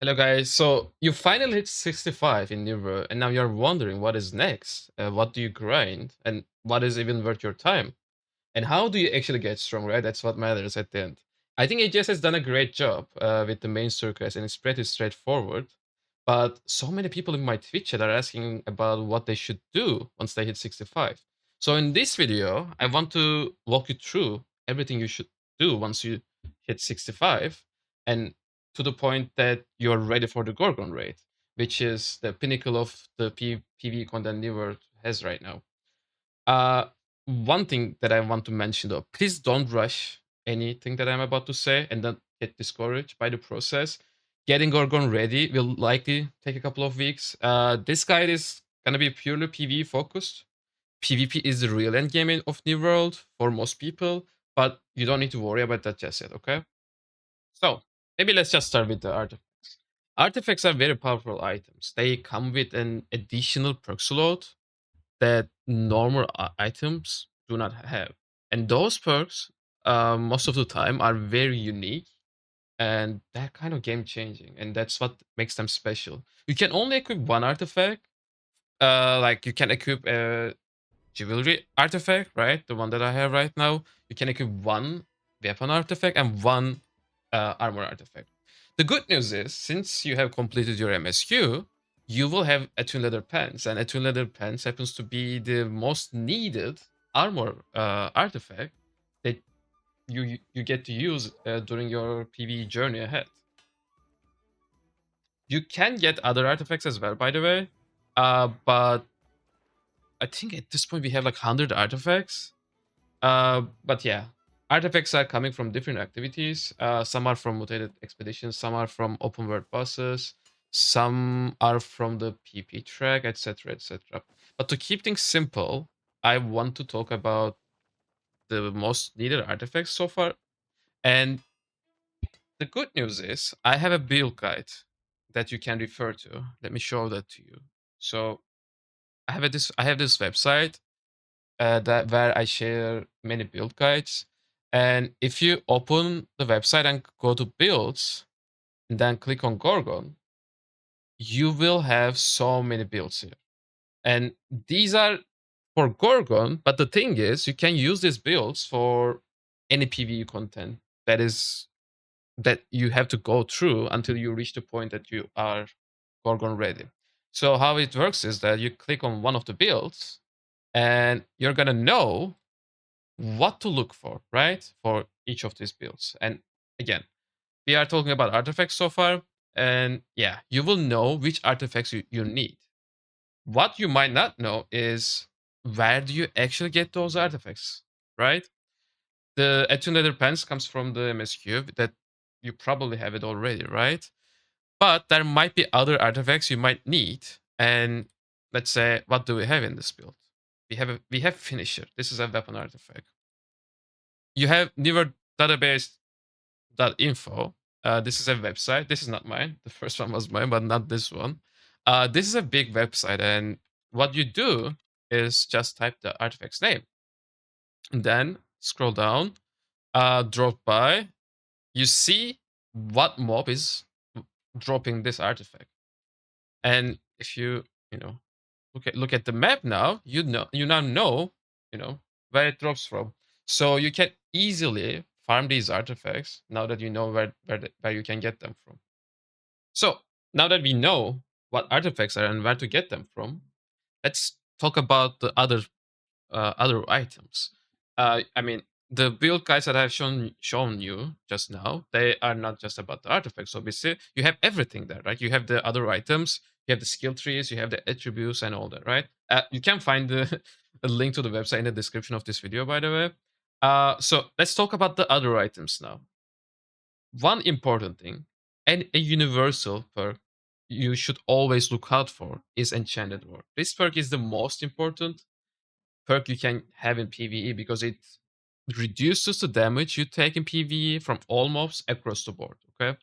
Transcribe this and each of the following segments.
Hello guys, so you finally hit 65 in New World, and now you're wondering what is next, what do you grind, and what is even worth your time, and how do you actually get strong, right? That's what matters at the end. I think AGS has done a great job with the main circus, and it's pretty straightforward, but so many people in my Twitch chat are asking about what they should do once they hit 65. So in this video, I want to walk you through everything you should do once you hit 65, and to the point that you're ready for the Gorgon raid, which is the pinnacle of the PvE content New World has right now. Uh, One thing that I want to mention though, please don't rush anything that I'm about to say and don't get discouraged by the process. Getting Gorgon ready will likely take a couple of weeks. This guide is gonna be purely PvE focused. PvP is the real endgame of New World for most people, but you don't need to worry about that just yet, okay? So maybe let's just start with the artifacts. Artifacts are very powerful items. They come with an additional perk slot that normal items do not have. And those perks, most of the time, are very unique and they're kind of game changing. And that's what makes them special. You can only equip one artifact. Like you can equip a jewelry artifact, right? The one that I have right now. You can equip one weapon artifact and one armor artifact. The good news is, since you have completed your MSQ, you will have Attuned Leather Pants, and Attuned Leather Pants happens to be the most needed armor artifact that you get to use during your PvE journey ahead. You can get other artifacts as well, by the way, but I think at this point we have like 100 artifacts. But yeah, artifacts are coming from different activities. Some are from mutated expeditions, some are from open world bosses, some are from the PP track, etc., etc. But to keep things simple, I want to talk about the most needed artifacts so far. And the good news is, I have a build guide that you can refer to. Let me show that to you. So I have this website that where I share many build guides. And if you open the website and go to builds and then click on Gorgon, you will have so many builds here. And these are for Gorgon, but the thing is, you can use these builds for any PvE content that you have to go through until you reach the point that you are Gorgon ready. So how it works is that you click on one of the builds and you're gonna know what to look for, right? For each of these builds. And again, we are talking about artifacts so far. And yeah, you will know which artifacts you need. What you might not know is where do you actually get those artifacts, right? The Attuned Leather Pants comes from the MSQ that you probably have it already, right? But there might be other artifacts you might need. And let's say, what do we have in this build? We have Finisher. This is a weapon artifact. You have newer database.info. This is a website. This is not mine. The first one was mine, but not this one. This is a big website, and what you do is just type the artifact's name, and then scroll down, drop by. You see what mob is dropping this artifact, and if you look at the map now, you now know where it drops from. So you can easily farm these artifacts now that you know where you can get them from. So now that we know what artifacts are and where to get them from, let's talk about the other items. I mean, the build guides that I've shown you just now, they are not just about the artifacts. Obviously, you have everything there, right? You have the other items, you have the skill trees, you have the attributes, and all that, right? You can find the a link to the website in the description of this video, by the way. So let's talk about the other items now. One important thing, and a universal perk you should always look out for is Enchanted Ward. This perk is the most important perk you can have in PvE because it reduces the damage you take in PvE from all mobs across the board, okay?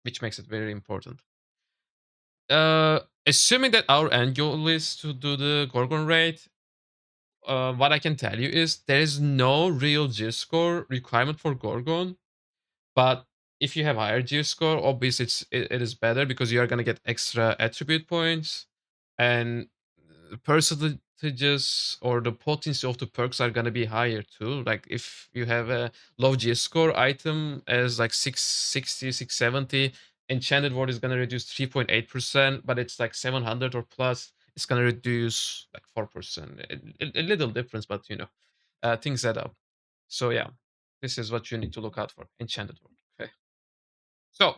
Which makes it very important. Assuming that our end goal is to do the Gorgon raid, what I can tell you is there is no real G score requirement for Gorgon, but if you have higher gear score, obviously it is better because you are gonna get extra attribute points, and percentages or the potency of the perks are gonna be higher too. Like if you have a low gear score item as like 660, 670, Enchanted Ward is gonna reduce 3.8%, but it's like 700 or plus, it's gonna reduce like 4%. A little difference, but things add up. So yeah, this is what you need to look out for. Enchanted Ward. Okay. So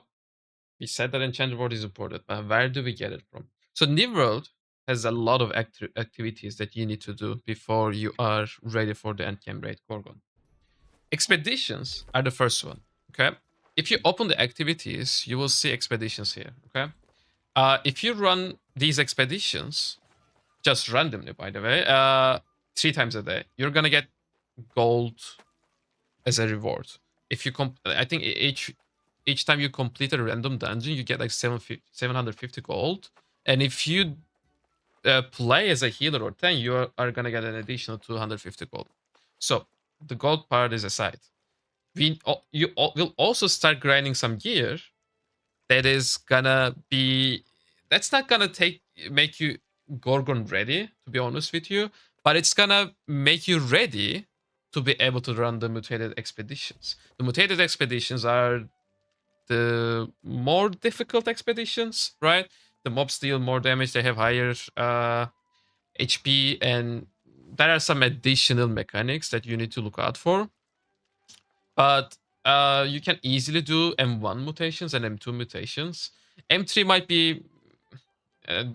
we said that Enchanted World is important, but where do we get it from? So New World has a lot of activities that you need to do before you are ready for the endgame raid Gorgon. Expeditions are the first one. Okay. If you open the activities, you will see expeditions here. Okay. If you run these expeditions just randomly, by the way, 3 times a day, you're gonna get gold as a reward. If you I think each time you complete a random dungeon, you get like 750 gold. And if you play as a healer or tank, you are gonna get an additional 250 gold. So the gold part is aside. You will also start grinding some gear that is gonna be that's not gonna make you Gorgon ready, to be honest with you, but it's gonna make you ready to be able to run the mutated expeditions. The mutated expeditions are the more difficult expeditions, right? The mobs deal more damage, they have higher HP, and there are some additional mechanics that you need to look out for. But you can easily do M1 mutations and M2 mutations. M3 might be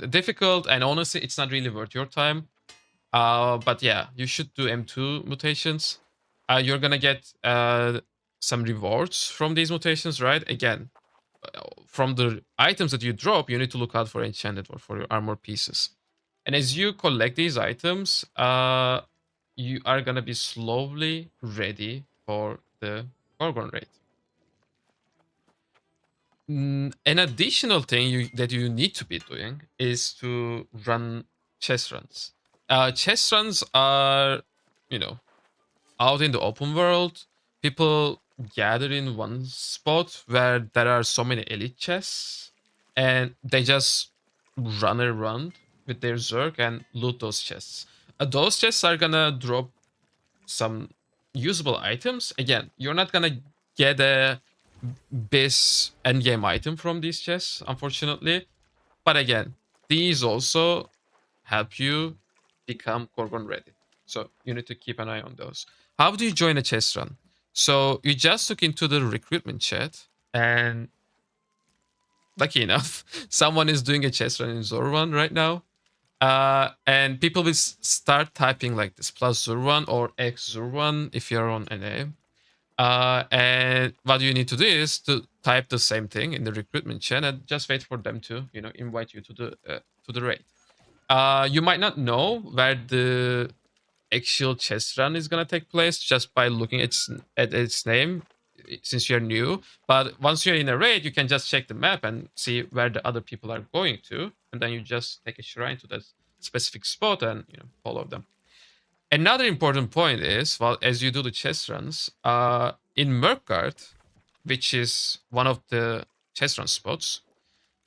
difficult, and honestly, it's not really worth your time. But yeah, you should do M2 mutations. You're gonna get some rewards from these mutations, right? Again, from the items that you drop, you need to look out for enchanted or for your armor pieces. And as you collect these items, you are gonna be slowly ready for the Gorgon raid. An additional thing that you need to be doing is to run chess runs. Chess runs are, you know, out in the open world. People gather in one spot where there are so many elite chests, and they just run around with their Zerg and loot those chests. Those chests are gonna drop some usable items. Again, you're not gonna get a base endgame item from these chests, unfortunately. But again, these also help you become Gorgon ready. So you need to keep an eye on those. How do you join a chess run? So you just look into the recruitment chat, and lucky enough, someone is doing a chess run in Zor1 right now. And people will start typing like this plus Zur1 or X Zur1 if you're on NA. And what you need to do is to type the same thing in the recruitment chat and just wait for them to, invite you to the raid. You might not know where the actual chess run is gonna take place just by looking at its name, since you're new. But once you're in a raid, you can just check the map and see where the other people are going to, and then you just take a shrine to that specific spot and follow them. Another important point is, well, as you do the chess runs, in Merkgard, which is one of the chess run spots,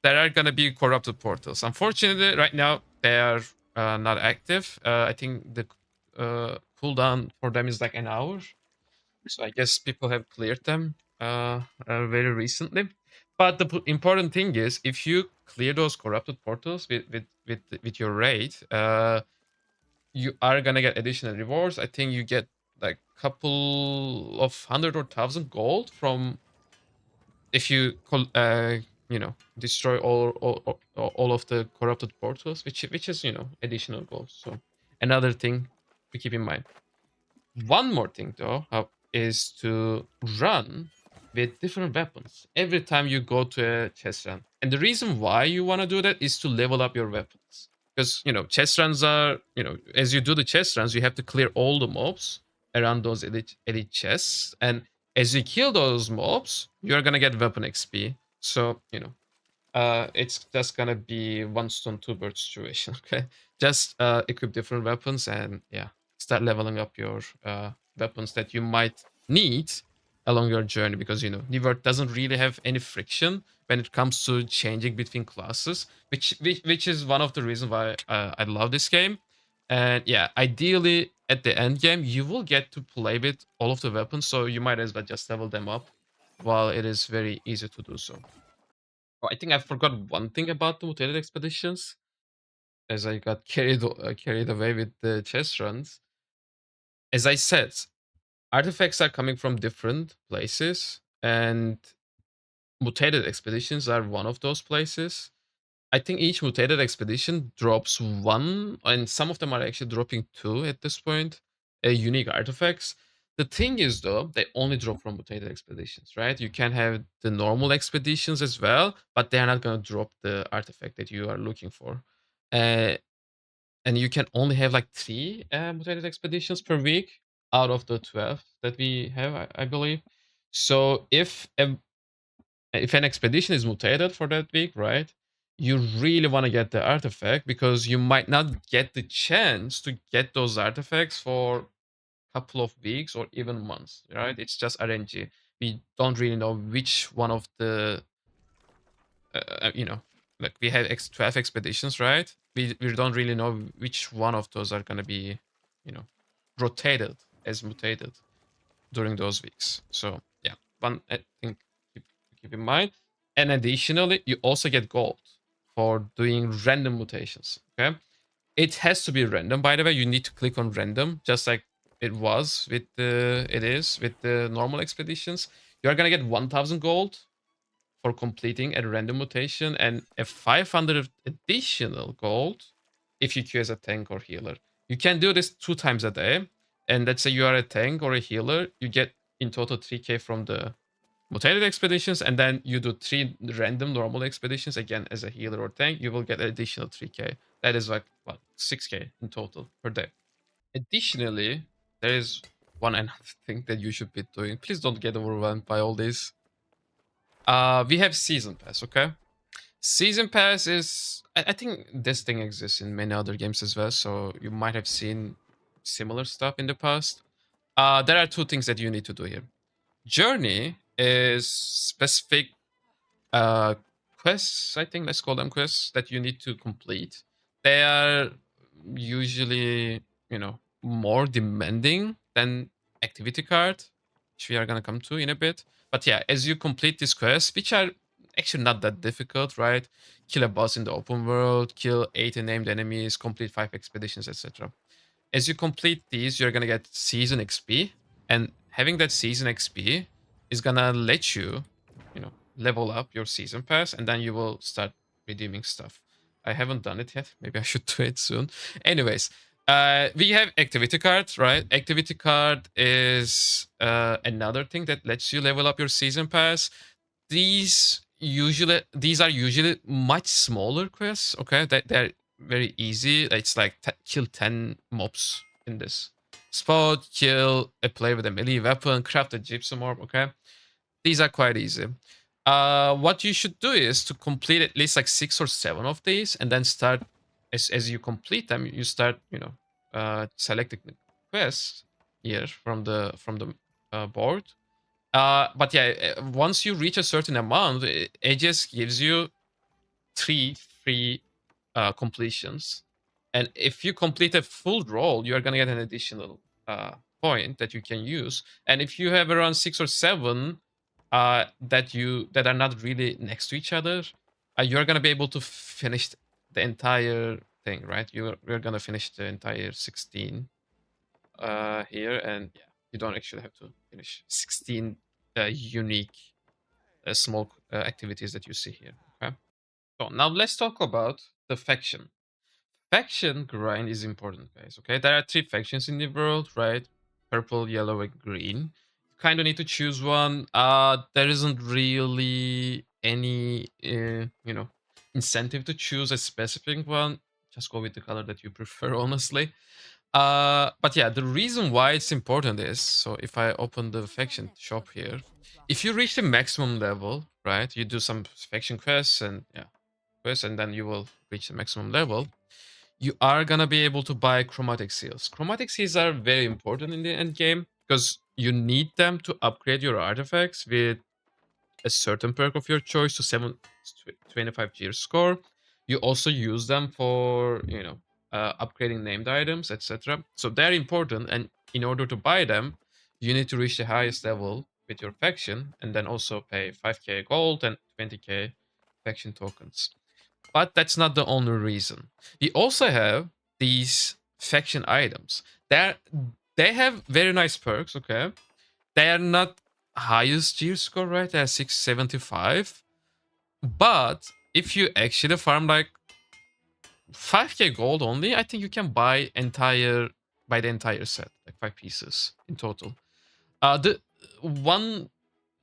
there are gonna be corrupted portals. Unfortunately, right now they are not active. I think the cooldown for them is like an hour, so I guess people have cleared them very recently. But the important thing is, if you clear those corrupted portals with your raid, you are gonna get additional rewards. I think you get like couple of 100 or 1,000 gold from if you destroy all of the corrupted portals, which is additional gold. So another thing to keep in mind. One more thing though is to run with different weapons every time you go to a chess run. And the reason why you want to do that is to level up your weapons. Because chess runs are, as you do the chess runs, you have to clear all the mobs around those elite chests. And as you kill those mobs, you're gonna get weapon XP. So, it's just gonna be one stone, two birds situation. Okay, just equip different weapons and yeah, start leveling up your weapons that you might need along your journey, because New World doesn't really have any friction when it comes to changing between classes, which is one of the reasons why I love this game. And yeah, ideally at the end game you will get to play with all of the weapons, so you might as well just level them up while it is very easy to do so. Oh, I think I forgot one thing about the mutated expeditions, as I got carried away with the chess runs. As I said, artifacts are coming from different places, and mutated expeditions are one of those places. I think each mutated expedition drops one, and some of them are actually dropping two at this point, unique artifacts. The thing is, though, they only drop from mutated expeditions, right? You can have the normal expeditions as well, but they're not going to drop the artifact that you are looking for. Uh, and you can only have like three mutated expeditions per week out of the 12 that we have, I believe. So if an expedition is mutated for that week, right? You really want to get the artifact, because you might not get the chance to get those artifacts for a couple of weeks or even months, right? It's just RNG. We don't really know which one of the, like we have 12 expeditions, right? We don't really know which one of those are going to be, you know, rotated as mutated during those weeks. So yeah, one I think to keep in mind. And additionally, you also get gold for doing random mutations. Okay, it has to be random. By the way, you need to click on random, just like it is with the normal expeditions. You are gonna get 1,000 gold for completing a random mutation, and a 500 additional gold if you queue as a tank or healer. You can do this 2 times a day, and let's say you are a tank or a healer, you get in total 3k from the mutated expeditions, and then you do 3 random normal expeditions again as a healer or tank, you will get an additional 3k. That is like what, 6k in total per day. Additionally, there is one another thing that you should be doing. Please don't get overwhelmed by all this. We have season pass, okay? Season pass is, I think this thing exists in many other games as well, so you might have seen similar stuff in the past. There are two things that you need to do here. Journey is specific uh quests, I think let's call them quests, that you need to complete. They are usually, more demanding than activity card, which we are gonna come to in a bit. But yeah, as you complete these quests, which are actually not that difficult, right? Kill a boss in the open world, kill 80 named enemies, complete 5 expeditions, etc. As you complete these, you're gonna get season XP, and having that season XP is gonna let you, level up your season pass, and then you will start redeeming stuff. I haven't done it yet. Maybe I should do it soon. Anyways, we have activity card, right? Activity card is another thing that lets you level up your season pass. These are usually much smaller quests. Okay, that they're very easy. It's like kill 10 mobs in this spot, kill a player with a melee weapon, craft a gypsum orb. Okay, these are quite easy. What you should do is to complete at least like 6 or 7 of these, and then start, as you complete them, you start, selecting the quests here from the board. But yeah, once you reach a certain amount, it just gives you 3 free completions. And if you complete a full roll, you are gonna get an additional point that you can use. And if you have around 6 or 7 that are not really next to each other, you're gonna be able to finish the entire thing, right? You're gonna finish the entire 16 here, and yeah, you don't actually have to finish 16 unique small activities that you see here. Okay. So now let's talk about the faction. Faction grind is important, guys. Okay, there are 3 factions in the world, right? Purple, yellow, and green. You kind of need to choose one. There isn't really any, incentive to choose a specific one. Just go with the color that you prefer, honestly. But yeah, the reason why it's important is, so if I open the faction shop here, if you reach the maximum level, right, you do some faction quests and yeah, quests, and then you will reach the maximum level. You are gonna be able to buy chromatic seals. Chromatic seals are very important in the end game because you need them to upgrade your artifacts with a certain perk of your choice to 25 gear score. You also use them for, upgrading named items, etc. So they're important, and in order to buy them, you need to reach the highest level with your faction, and then also pay 5k gold and 20k faction tokens. But that's not the only reason. We also have these faction items. They have very nice perks, okay? They are not highest gear score, right? They're 675. But if you actually farm like 5k gold only, I think you can buy the entire set, like 5 pieces in total. The one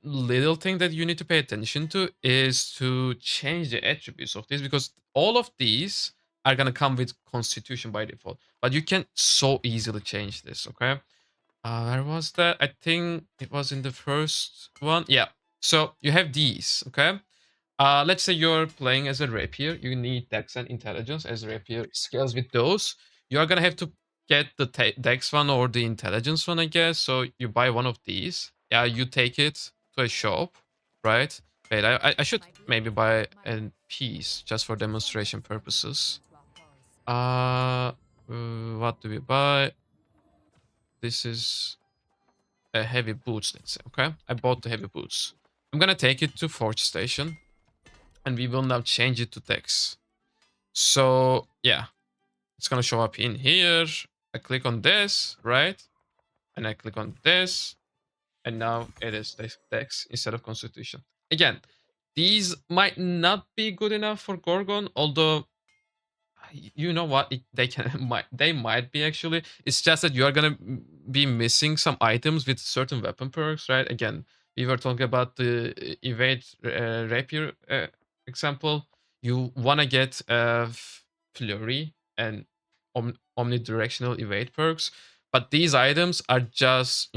little thing that you need to pay attention to is to change the attributes of this, because all of these are gonna come with constitution by default, but you can so easily change this. Okay, where was that? I think it was in the first one. Yeah. So you have these. Okay. Let's say you're playing as a rapier. You need dex and intelligence as rapier scales with those. You are gonna have to get the dex one or the intelligence one, I guess. So you buy one of these. Yeah, you take it to a shop, right? Wait, I should maybe buy a piece just for demonstration purposes. What do we buy? This is a heavy boots, let's say. Okay, I bought the heavy boots. I'm gonna take it to Forge Station, and we will now change it to Dex. So yeah, it's gonna show up in here. I click on this, right? And I click on this, and now it is Dex instead of Constitution. Again, these might not be good enough for Gorgon, although you know what, they can they might be actually. It's just that you are gonna be missing some items with certain weapon perks, right? Again, we were talking about the evade rapier example. You want to get flurry and omnidirectional evade perks, but these items are just,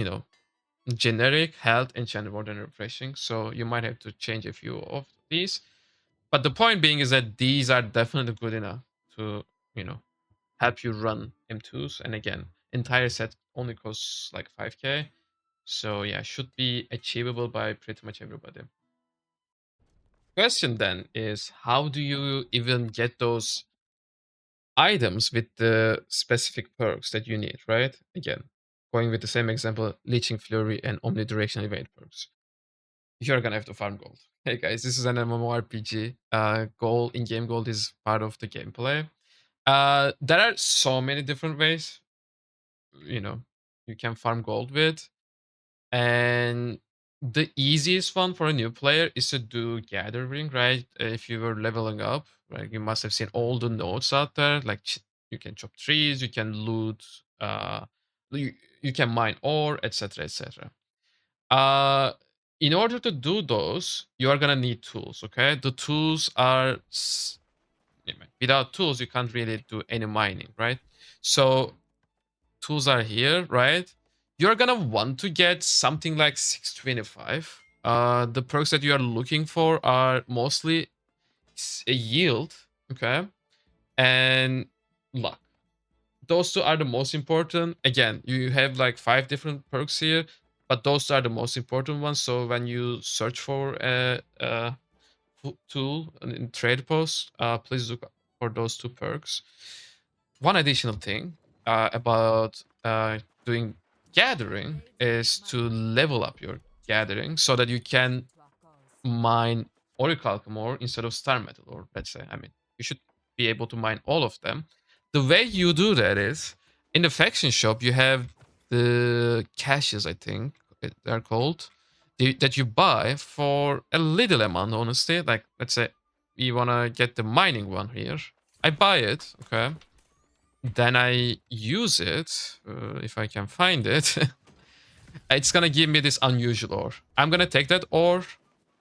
generic health, enchant ward, and refreshing, so you might have to change a few of these. But the point being is that these are definitely good enough to, you know, help you run M2s. And again, entire set only costs like 5k. So yeah, should be achievable by pretty much everybody. Question then is, how do you even get those items with the specific perks that you need, right? Again, going with the same example, Leeching Flurry and Omnidirectional Evade perks. You're gonna have to farm gold. Hey guys, this is an MMORPG. Gold, in-game gold is part of the gameplay. There are so many different ways, you know, you can farm gold with. And the easiest one for a new player is to do gathering, right? If you were leveling up, right, you must have seen all the nodes out there. Like you can chop trees, you can loot, you, you can mine ore, etc., etc. Uh, in order to do those, you are gonna need tools. Okay, the tools are without tools you can't really do any mining, right? So tools are here, right? You're gonna want to get something like 625. The perks that you are looking for are mostly a yield, okay, and luck. Those two are the most important. Again, you have like 5 different perks here, but those are the most important ones. So when you search for a tool in trade post, please look for those 2 perks. One additional thing about doing gathering is to level up your gathering so that you can mine orichalcum ore instead of star metal, or let's say, I mean, you should be able to mine all of them. The way you do that is in the faction shop, you have the caches, I think they're called, that you buy for a little amount, honestly. Like, let's say we want to get the mining one here. I buy it, okay? Then I use it, if I can find it. It's gonna give me this unusual ore. I'm gonna take that ore,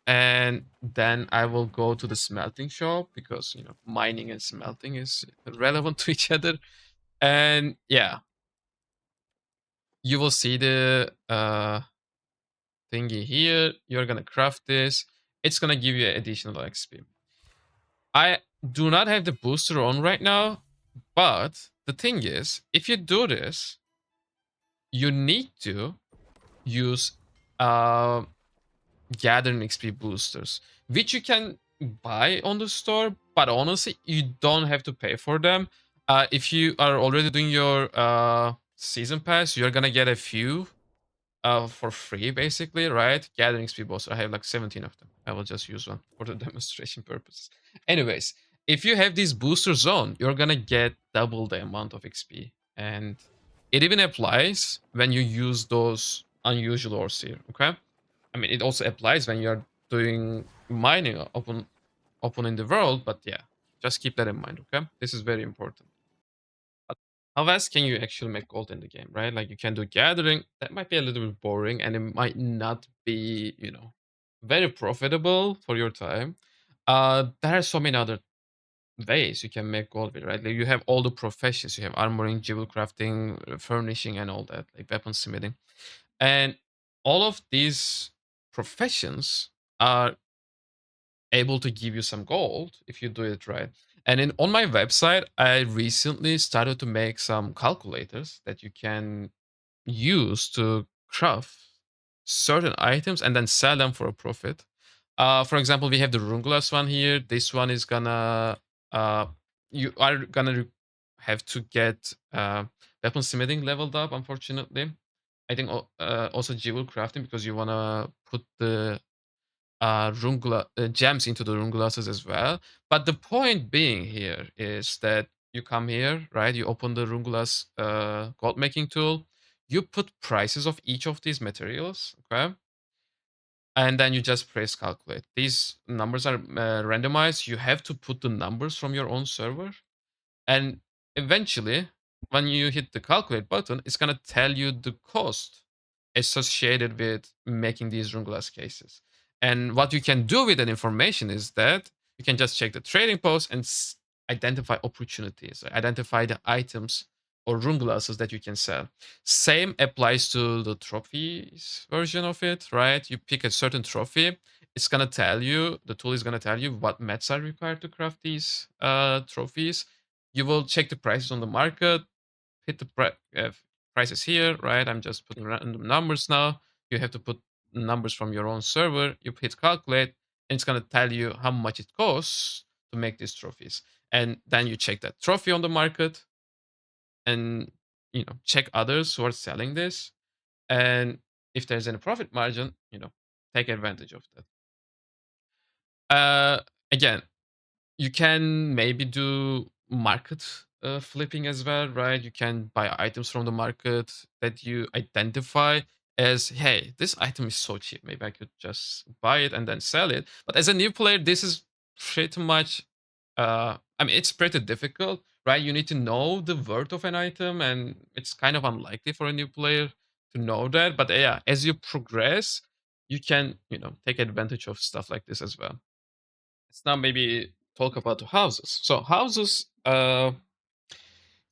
and then I will go to the smelting shop, because mining and smelting is relevant to each other. And yeah, you will see the thingy here. You're gonna craft this. It's gonna give you additional XP. I do not have the booster on right now, but the thing is, if you do this, you need to use uh, gathering XP boosters, which you can buy on the store, but honestly, you don't have to pay for them. If you are already doing your season pass, you're gonna get a few for free, basically, right? Gathering XP booster. I have like 17 of them. I will just use one for the demonstration purposes. Anyways, if you have this booster zone, you're gonna get double the amount of XP, and it even applies when you use those unusual ores here. Okay, I mean, it also applies when you're doing mining open in the world, but yeah, just keep that in mind, okay? This is very important. But how else can you actually make gold in the game, right? Like you can do gathering. That might be a little bit boring and it might not be, very profitable for your time. There are so many other ways you can make gold with, right? Like you have all the professions. You have armoring, jewel crafting, furnishing, and all that, like weaponsmithing. And all of these professions are able to give you some gold if you do it right. And on my website, I recently started to make some calculators that you can use to craft certain items and then sell them for a profit. For example, we have the runglas one here. This one is gonna uh, you are gonna have to get weapon smithing leveled up. Unfortunately, I think also jewel crafting because you wanna put the gems into the rune glasses as well. But the point being here is that you come here, right? You open the rune glass gold making tool. You put prices of each of these materials, okay? And then you just press calculate. These numbers are randomized. You have to put the numbers from your own server, and eventually, when you hit the calculate button, it's going to tell you the cost associated with making these rune glass cases. And what you can do with that information is that you can just check the trading post and identify opportunities, identify the items or rune glasses that you can sell. Same applies to the trophies version of it, right? You pick a certain trophy, it's gonna tell you, the tool is gonna tell you what mats are required to craft these trophies. You will check the prices on the market, hit the prices here, right? I'm just putting random numbers now. You have to put numbers from your own server. You hit calculate, and it's gonna tell you how much it costs to make these trophies. And then you check that trophy on the market, and check others who are selling this. And if there's any profit margin, take advantage of that. Again, you can maybe do market flipping as well, right? You can buy items from the market that you identify as, hey, this item is so cheap. Maybe I could just buy it and then sell it. But as a new player, this is pretty much, I mean, it's pretty difficult, right? You need to know the worth of an item, and it's kind of unlikely for a new player to know that. But yeah, as you progress, you can, take advantage of stuff like this as well. Let's now maybe talk about the houses. So houses,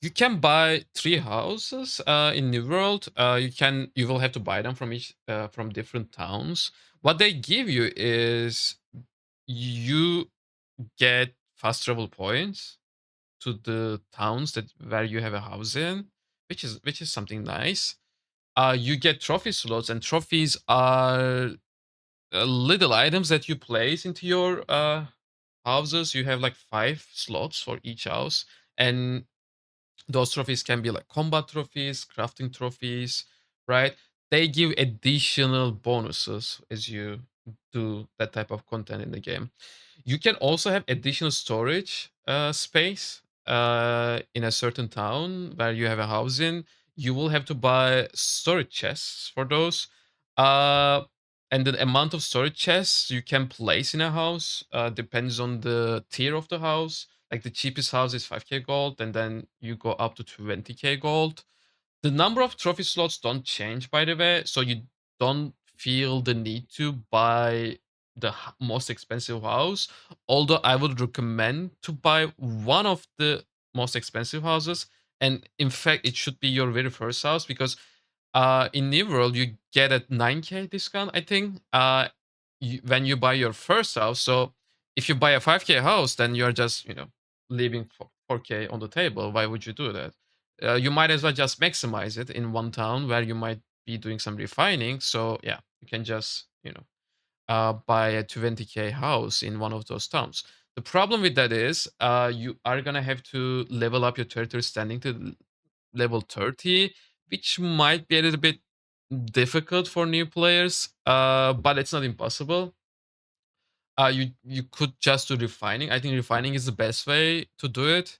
you can buy 3 houses in New World. You will have to buy them from different towns. What they give you is you get fast travel points to the towns that where you have a house in, which is something nice. You get trophy slots, and trophies are little items that you place into your houses. You have like 5 slots for each house, and those trophies can be like combat trophies, crafting trophies, right? They give additional bonuses as you do that type of content in the game. You can also have additional storage space in a certain town where you have a house in. You will have to buy storage chests for those. Uh, and the amount of storage chests you can place in a house depends on the tier of the house. Like the cheapest house is 5k gold, and then you go up to 20k gold. The number of trophy slots don't change, by the way, so you don't feel the need to buy the most expensive house. Although I would recommend to buy one of the most expensive houses, and in fact, it should be your very first house because in New World you get a 9k discount, I think, when you buy your first house. So if you buy a 5k house, then you're just leaving 4k on the table. Why would you do that? You might as well just maximize it in one town where you might be doing some refining. So yeah, you can just buy a 20k house in one of those towns. The problem with that is you are gonna have to level up your territory standing to level 30, which might be a little bit difficult for new players, but it's not impossible. You could just do refining. I think refining is the best way to do it.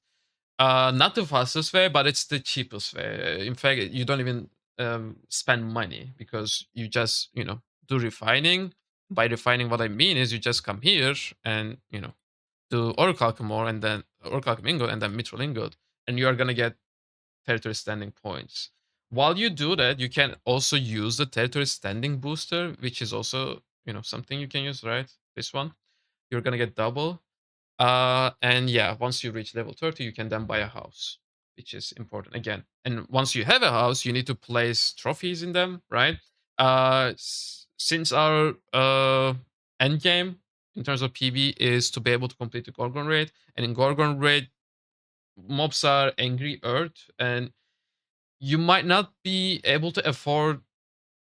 Not the fastest way, but it's the cheapest way. In fact, you don't even spend money because you just do refining. By refining, what I mean is you just come here and do orichalcum and then orichalcum ingot and then mithril ingot, and you are gonna get territory standing points. While you do that, you can also use the territory standing booster, which is also something you can use, right? This one, you're gonna get double. And yeah, once you reach level 30, you can then buy a house, which is important again. And once you have a house, you need to place trophies in them, right? Since our end game in terms of PB is to be able to complete the Gorgon raid, and in Gorgon raid, mobs are angry Earth, and you might not be able to afford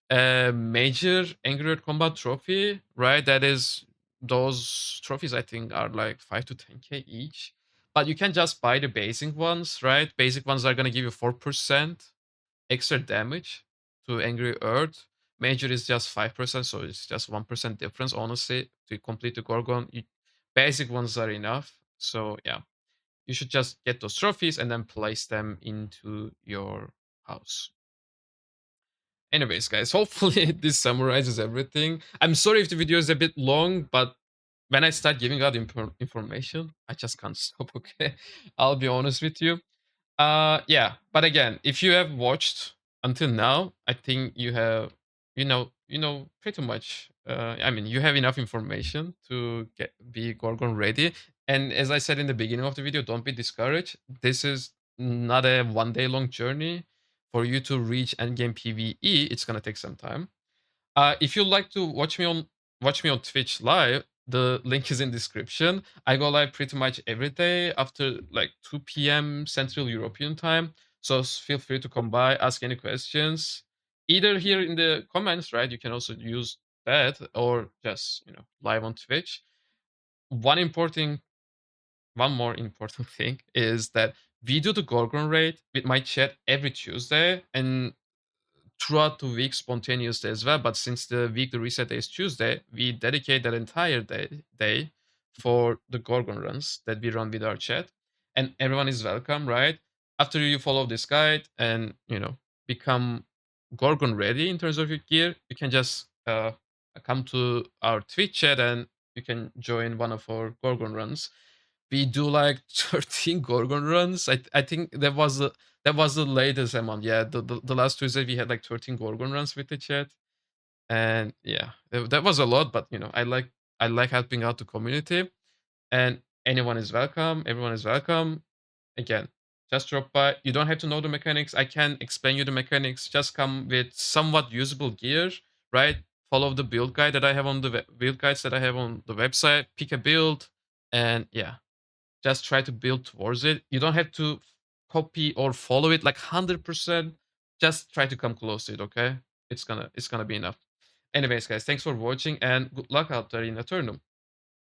a major angry Earth combat trophy, right? That is, those trophies I think are like 5 to 10k each. But you can just buy the basic ones, right? Basic ones are gonna give you 4% extra damage to angry Earth. Major is just 5%, so it's just 1% difference, honestly, to complete the Gorgon. Basic ones are enough. So yeah, you should just get those trophies and then place them into your house. Anyways, guys, hopefully this summarizes everything. I'm sorry if the video is a bit long, but when I start giving out information, I just can't stop, okay? I'll be honest with you. Yeah, but again, if you have watched until now, I think you have, pretty much. I mean, you have enough information to be Gorgon ready. And as I said in the beginning of the video, don't be discouraged. This is not a 1 day long journey. For you to reach endgame PVE, it's gonna take some time. If you'd like to watch me on Twitch live, the link is in description. I go live pretty much every day after like 2 p.m. Central European time. So feel free to come by, ask any questions, either here in the comments, right? You can also use that, or just live on Twitch. One important, one more important thing is that we do the Gorgon raid with my chat every Tuesday, and throughout the week spontaneously as well. But since the weekly reset day is Tuesday, we dedicate that entire day for the Gorgon runs that we run with our chat. And everyone is welcome, right? After you follow this guide and become Gorgon ready in terms of your gear, you can just come to our Twitch chat and you can join one of our Gorgon runs. We do like 13 Gorgon runs. I think that was the latest amount. Yeah, the last Tuesday we had like 13 Gorgon runs with the chat, and yeah, that was a lot. But I like helping out the community, and anyone is welcome. Everyone is welcome. Again, just drop by. You don't have to know the mechanics. I can explain you the mechanics. Just come with somewhat usable gear, right? Follow the build guide that I have on the build guides that I have on the website. Pick a build, and yeah, just try to build towards it. You don't have to copy or follow it like 100%. Just try to come close to it, okay? It's gonna be enough. Anyways, guys, thanks for watching and good luck out there in Aeternum.